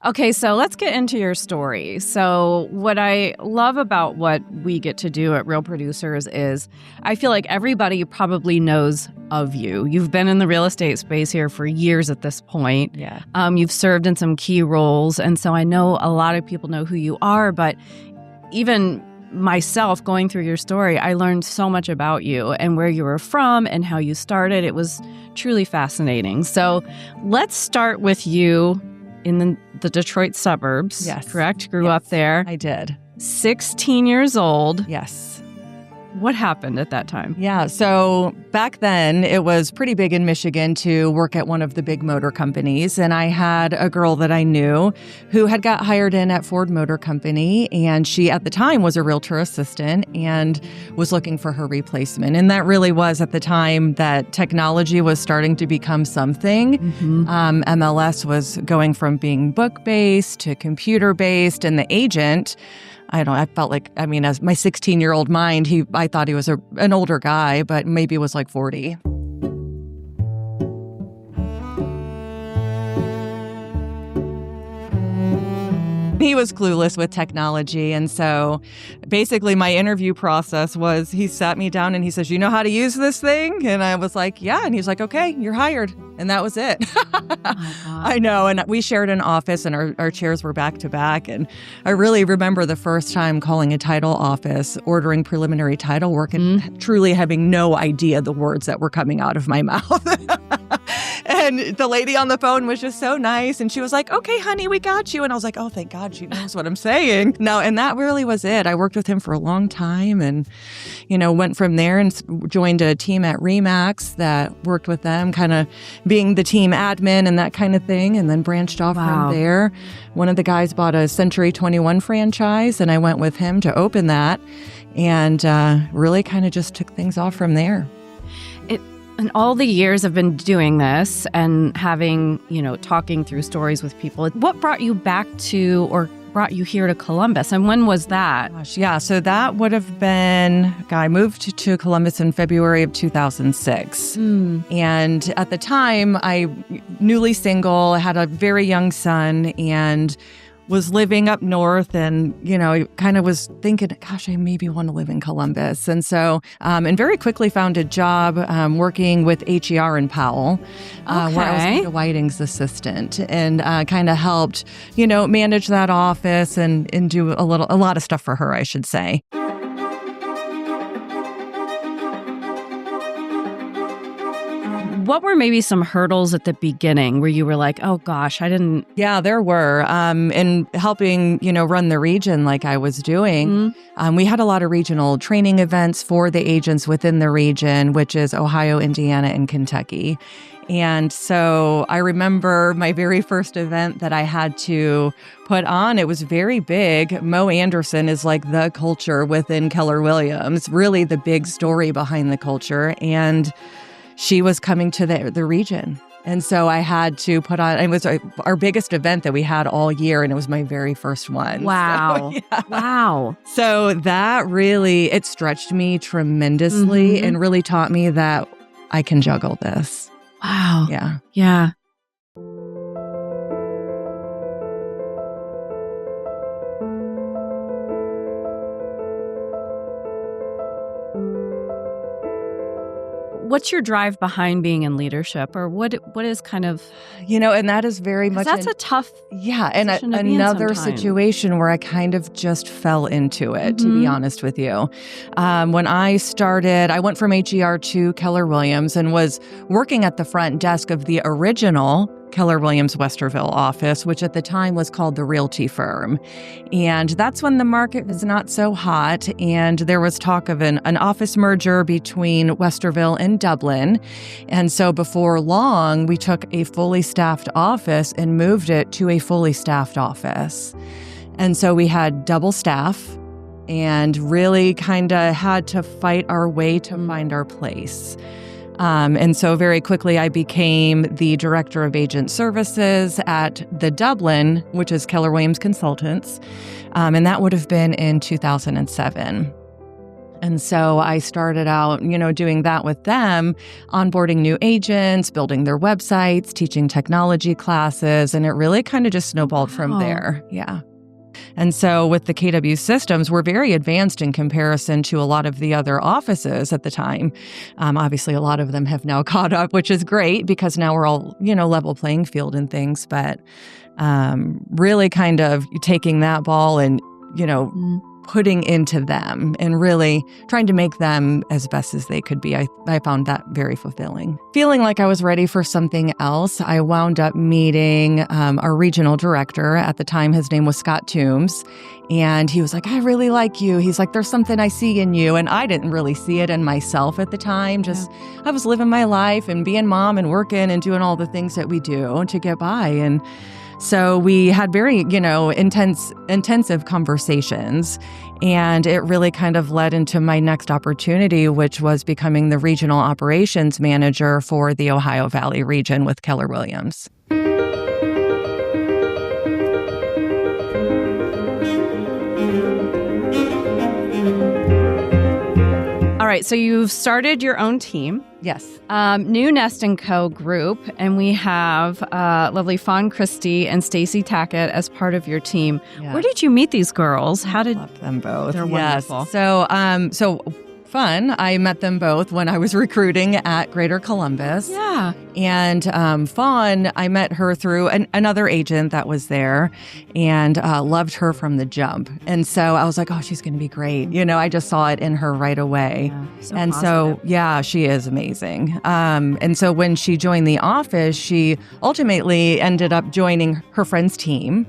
Okay, so let's get into your story. So what I love about what we get to do at Real Producers is I feel like everybody probably knows of you. You've been in the real estate space here for years at this point. Yeah. You've served in some key roles. And so I know a lot of people know who you are, but even myself going through your story, I learned so much about you and where you were from and how you started. It was truly fascinating. So let's start with you in the Detroit suburbs. Yes. Correct? Grew up there. I did. 16 years old. Yes. What happened at that time? Yeah. So back then, it was pretty big in Michigan to work at one of the big motor companies. And I had a girl that I knew who had got hired in at Ford Motor Company. And she, at the time, was a realtor assistant and was looking for her replacement. And that really was at the time that technology was starting to become something. Mm-hmm. MLS was going from being book-based to computer-based. And the agent, I felt like, as my 16-year-old mind, I thought he was an older guy, but maybe was like 40. He was clueless with technology. And so basically my interview process was he sat me down and he says, "You know how to use this thing?" And I was like, "Yeah." And he's like, "Okay, you're hired." And that was it. Oh my God. I know. And we shared an office and our chairs were back to back. And I really remember the first time calling a title office, ordering preliminary title work, and truly having no idea the words that were coming out of my mouth. And the lady on the phone was just so nice. And she was like, "Okay, honey, we got you." And I was like, "Oh, thank God she knows what I'm saying." No, and that really was it. I worked with him for a long time and, went from there and joined a team at Remax that worked with them, kind of being the team admin and that kind of thing, and then branched off from there. One of the guys bought a Century 21 franchise, and I went with him to open that and really kind of just took things off from there. And all the years I've been doing this and having, talking through stories with people, what brought you back to or brought you here to Columbus? And when was that? Gosh, yeah. So that would have been, I moved to Columbus in February of 2006. And at the time, I newly single, had a very young son, and was living up north and, kind of was thinking, gosh, I maybe want to live in Columbus. And so, and very quickly found a job working with HER in Powell, where I was Rita Whiting's assistant, and kind of helped, manage that office and do a lot of stuff for her, I should say. What were maybe some hurdles at the beginning where you were like, oh gosh, I didn't... Yeah, there were. In helping, run the region like I was doing, we had a lot of regional training events for the agents within the region, which is Ohio, Indiana, and Kentucky. And so I remember my very first event that I had to put on. It was very big. Mo Anderson is like the culture within Keller Williams, really the big story behind the culture. And she was coming to the region. And so I had to put on, it was our biggest event that we had all year, and it was my very first one. Wow. So, yeah. Wow. So that really, it stretched me tremendously and really taught me that I can juggle this. Wow. Yeah. Yeah. What's your drive behind being in leadership, or what is kind of... and that is very much... That's a tough... Yeah, and another situation where I kind of just fell into it, to be honest with you. When I started, I went from HER to Keller Williams and was working at the front desk of the original Keller Williams Westerville office, which at the time was called the Realty Firm. And that's when the market was not so hot, and there was talk of an office merger between Westerville and Dublin. And so before long, we took a fully staffed office and moved it to a fully staffed office. And so we had double staff and really kind of had to fight our way to find our place. And so very quickly, I became the director of agent services at the Dublin, which is Keller Williams Consultants. And that would have been in 2007. And so I started out, doing that with them, onboarding new agents, building their websites, teaching technology classes, and it really kind of just snowballed from there. Yeah. And so with the KW systems, we're very advanced in comparison to a lot of the other offices at the time. Obviously, a lot of them have now caught up, which is great because now we're all, level playing field and things. But really kind of taking that ball and, putting into them and really trying to make them as best as they could be. I found that very fulfilling. Feeling like I was ready for something else, I wound up meeting our regional director. At the time, his name was Scott Toombs. And he was like, I really like you. He's like, there's something I see in you. And I didn't really see it in myself at the time. I was living my life and being mom and working and doing all the things that we do to get by. And so we had very, intensive conversations, and it really kind of led into my next opportunity, which was becoming the regional operations manager for the Ohio Valley region with Keller Williams. All right, so you've started your own team. Yes. New Nest & Co. group, and we have lovely Fawn Christie and Stacy Tackett as part of your team. Yeah. Where did you meet these girls? How did love them both? They're wonderful. So fun. I met them both when I was recruiting at Greater Columbus. Yeah. And Fawn, I met her through another agent that was there and loved her from the jump. And so I was like, oh, she's going to be great. I just saw it in her right away. Yeah, so, she is amazing. And so when she joined the office, she ultimately ended up joining her friend's team.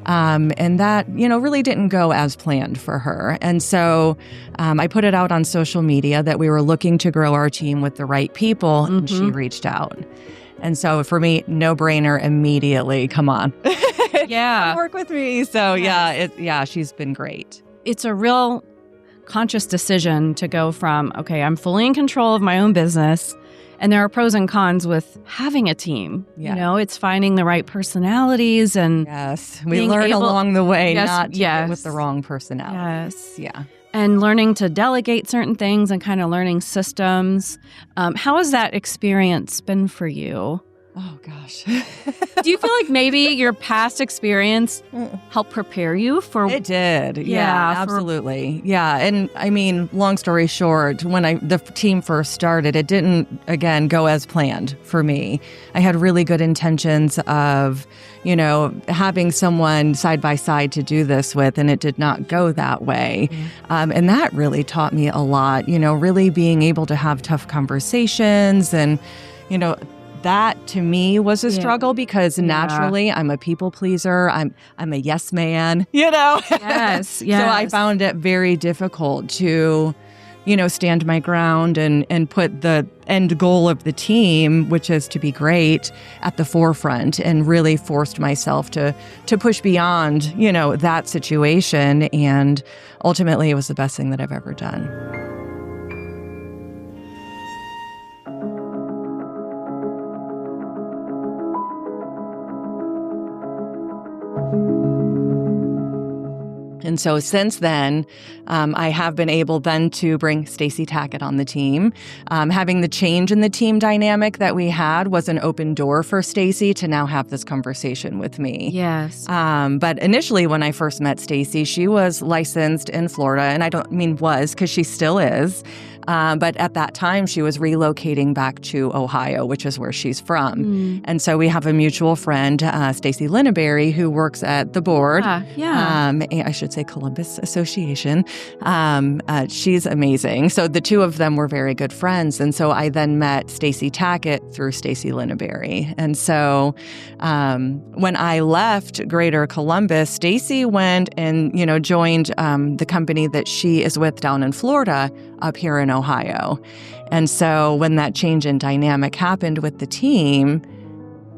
And that, really didn't go as planned for her. And so I put it out on social media that we were looking to grow our team with the right people, and she reached out. And so for me, no brainer immediately. Come on. Yeah. Work with me. So she's been great. It's a real conscious decision to go from, okay, I'm fully in control of my own business. And there are pros and cons with having a team. Yeah. It's finding the right personalities and we learn along the way, not to get with the wrong personality. Yes. Yeah. And learning to delegate certain things and kind of learning systems. How has that experience been for you? Oh, gosh. Do you feel like maybe your past experience helped prepare you for... It did. Yeah, absolutely. Yeah. And I mean, long story short, when the team first started, it didn't, again, go as planned for me. I had really good intentions of, having someone side by side to do this with, and it did not go that way. And that really taught me a lot, really being able to have tough conversations and, that to me was a struggle because naturally I'm a people pleaser. I'm a yes man, Yes. So I found it very difficult to, stand my ground and put the end goal of the team, which is to be great, at the forefront, and really forced myself to push beyond, that situation. And ultimately it was the best thing that I've ever done. And so since then, I have been able then to bring Stacy Tackett on the team. Having the change in the team dynamic that we had was an open door for Stacy to now have this conversation with me. Yes. But initially when I first met Stacy, she was licensed in Florida, and I don't mean was because she still is. But at that time, she was relocating back to Ohio, which is where she's from. And so we have a mutual friend, Stacy Linneberry, who works at the board. I should say Columbus Association. She's amazing. So the two of them were very good friends. And so I then met Stacy Tackett through Stacy Linneberry. And so when I left Greater Columbus, Stacy went and, joined the company that she is with down in Florida up here in Ohio. And so when that change in dynamic happened with the team,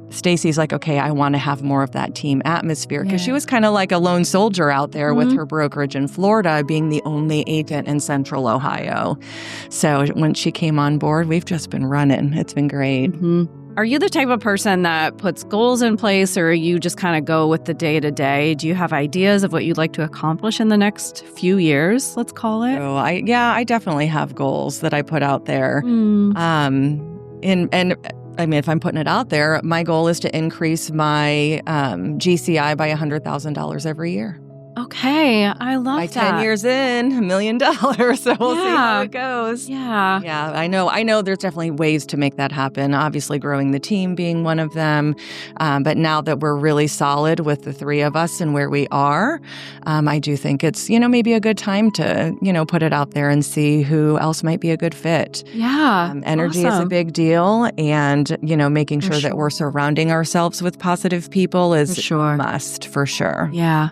Stacy's like, okay, I want to have more of that team atmosphere, because she was kind of like a lone soldier out there with her brokerage in Florida, being the only agent in Central Ohio. So when she came on board, we've just been running. It's been great. Are you the type of person that puts goals in place, or you just kind of go with the day to day? Do you have ideas of what you'd like to accomplish in the next few years, let's call it? Oh, I definitely have goals that I put out there. And I mean, if I'm putting it out there, my goal is to increase my GCI by $100,000 every year. Okay, I love by that. 10 years in, $1 million. So we'll see how it goes. Yeah. Yeah, I know there's definitely ways to make that happen. Obviously, growing the team being one of them. But now that we're really solid with the three of us and where we are, I do think it's, maybe a good time to, put it out there and see who else might be a good fit. Yeah. Energy is a big deal. And, making sure that we're surrounding ourselves with positive people is a must, for sure. Yeah.